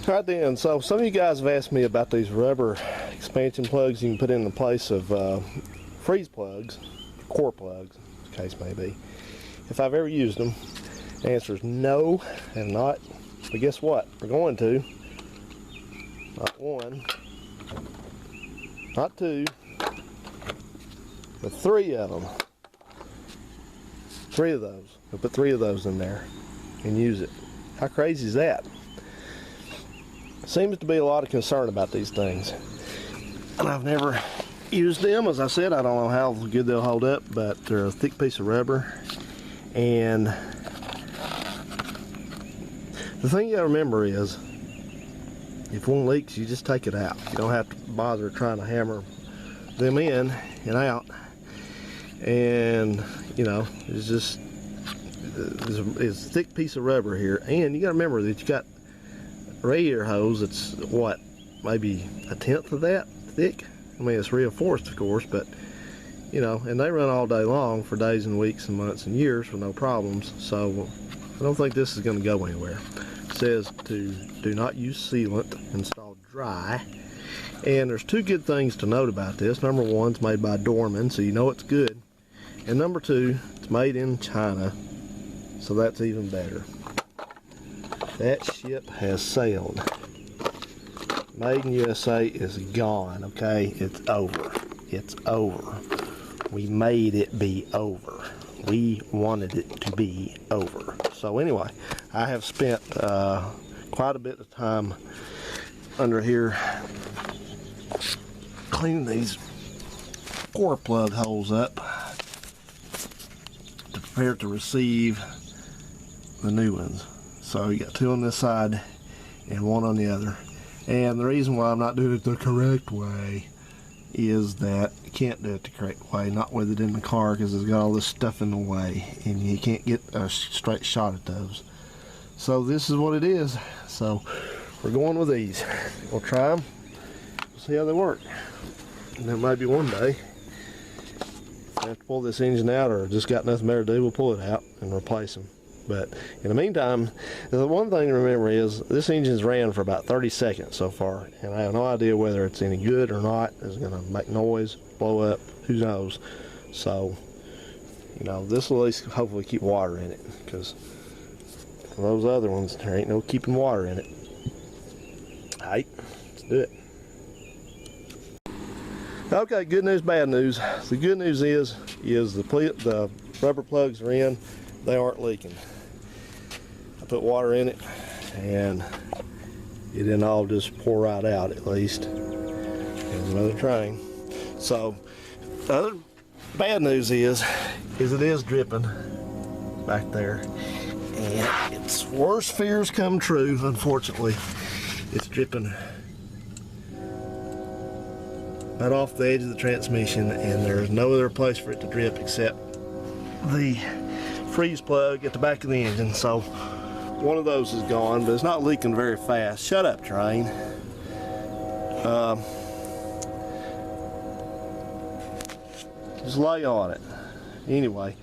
Alright then, so some of you guys have asked me about these rubber expansion plugs you can put in the place of freeze plugs, core plugs, as the case may be. If I've ever used them, the answer is no, and not. But guess what? We're going to. Not one, not two, but three of them. Three of those. We'll put three of those in there and use it. How crazy is that? Seems to be a lot of concern about these things, and I've never used them. As I said, I don't know how good they'll hold up, but they're a thick piece of rubber. And the thing you gotta remember is, if one leaks, you just take it out. You don't have to bother trying to hammer them in and out. And you know, it's just it's a thick piece of rubber here. And you gotta remember that you got radiator hose that's what, maybe 1/10 of that thick. I mean, it's reinforced, of course, but you know, and they run all day long for days and weeks and months and years with no problems. So I don't think this is going to go anywhere. It says to do not use sealant, install dry. And there's two good things to note about this. Number one, it's made by Dorman, so you know it's good. And number two, it's made in China, so that's even better. That ship has sailed. Made in USA is gone, okay? It's over. It's over. We made it be over. We wanted it to be over. So anyway, I have spent quite a bit of time under here cleaning these core plug holes up to prepare to receive the new ones. So you got two on this side and one on the other. And the reason why I'm not doing it the correct way is that you can't do it the correct way, not with it in the car, because it's got all this stuff in the way and you can't get a straight shot at those. So this is what it is. So we're going with these. We'll try them, we'll see how they work. And then maybe one day, if I have to pull this engine out or just got nothing better to do, we'll pull it out and replace them. But in the meantime, the one thing to remember is this engine's ran for about 30 seconds so far, and I have no idea whether it's any good or not. Is it going to make noise, blow up, who knows. So, you know, this will at least hopefully keep water in it, because those other ones, there ain't no keeping water in it. Alright, let's do it. Okay, good news, bad news. The good news is the rubber plugs are in. They aren't leaking. I put water in it and it didn't all just pour right out, at least. Here's another train. So the other bad news is it is dripping back there, and its worst fears come true. Unfortunately, it's dripping right off the edge of the transmission, and there's no other place for it to drip except the freeze plug at the back of the engine. So one of those is gone, but it's not leaking very fast. Shut up, train. Just lay on it. Anyway,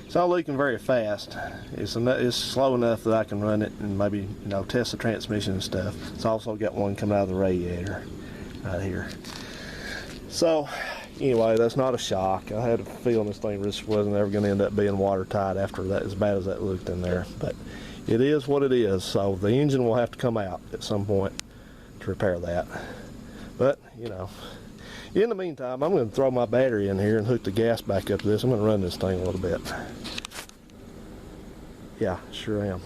it's not leaking very fast. It's slow enough that I can run it and maybe, you know, test the transmission and stuff. It's also got one coming out of the radiator right here. So anyway, that's not a shock. I had a feeling this thing just wasn't ever going to end up being watertight after that, as bad as that looked in there. But it is what it is. So the engine will have to come out at some point to repair that. But, you know, in the meantime, I'm going to throw my battery in here and hook the gas back up to this. I'm going to run this thing a little bit. Yeah, sure am.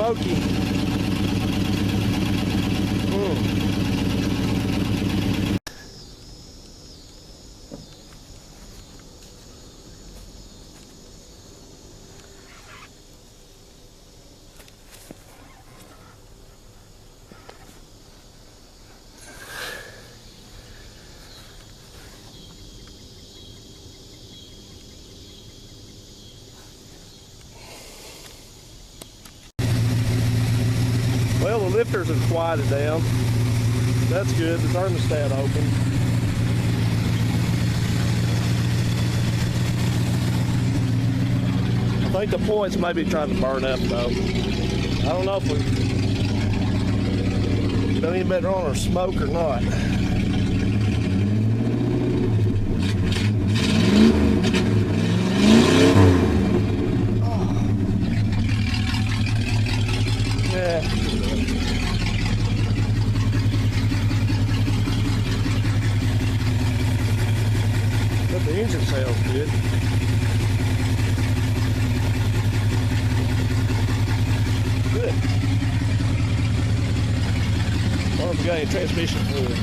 smoky. Well, the lifters have quieted down. That's good. The thermostat open. I think the points may be trying to burn up though. I don't know if we've done any better on our smoke or not. Yeah. But the engine sounds good. Good. I wonder if we got any transmission fluid.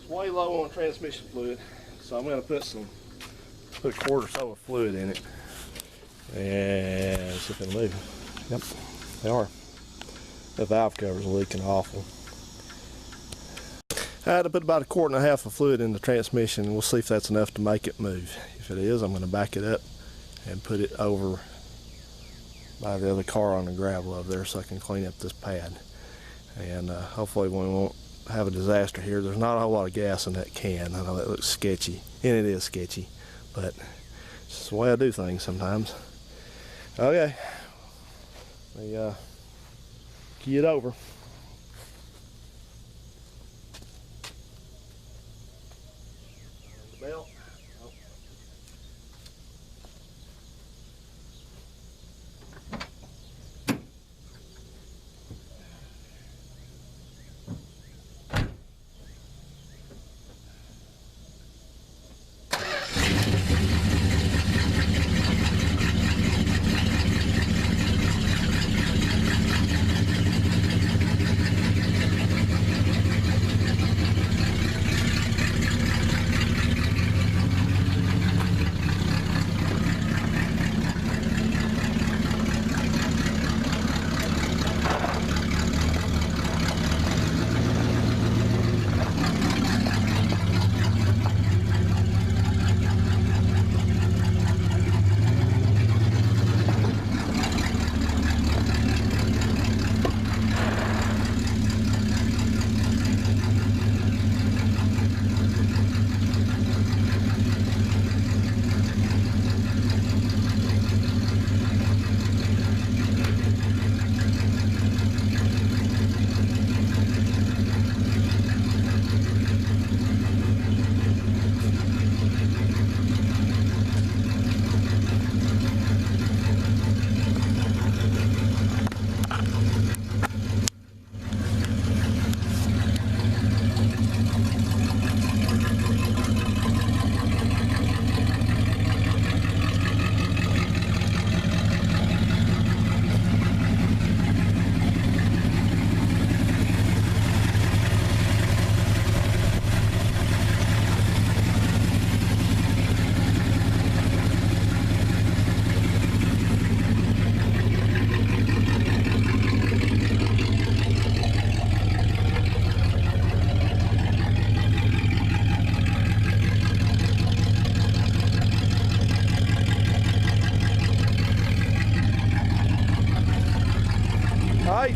Way low on transmission fluid, so I'm going to put a quart or so of fluid in it and see if it'll move. Yep, they are. The valve cover's leaking awful. I had to put about a quart and a half of fluid in the transmission, and we'll see if that's enough to make it move. If it is, I'm going to back it up and put it over by the other car on the gravel over there so I can clean up this pad. And hopefully we won't have a disaster here. There's not a whole lot of gas in that can. I know that looks sketchy, and it is sketchy, but it's just the way I do things sometimes. Okay, let me key it over. The belt.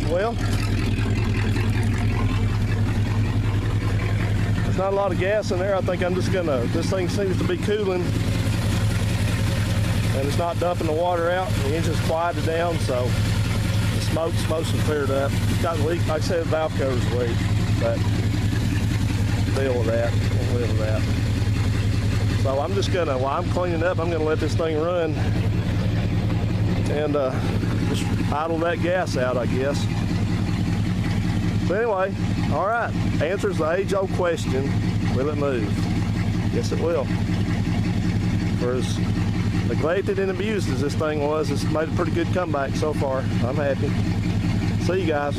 Well, there's there's not a lot of gas in there. I think I'm just gonna, this thing seems to be cooling and it's not dumping the water out. The engine's quieted down, so the smoke's mostly cleared up. It's got a leak, like I said, the valve cover's leak, but deal with that, we'll live with that. So I'm just gonna, while I'm cleaning up, I'm gonna let this thing run and just idle that gas out, I guess. So anyway, all right, answers the age-old question, will it move? Yes, it will. For as neglected and abused as this thing was, it's made a pretty good comeback so far. I'm happy. See you guys.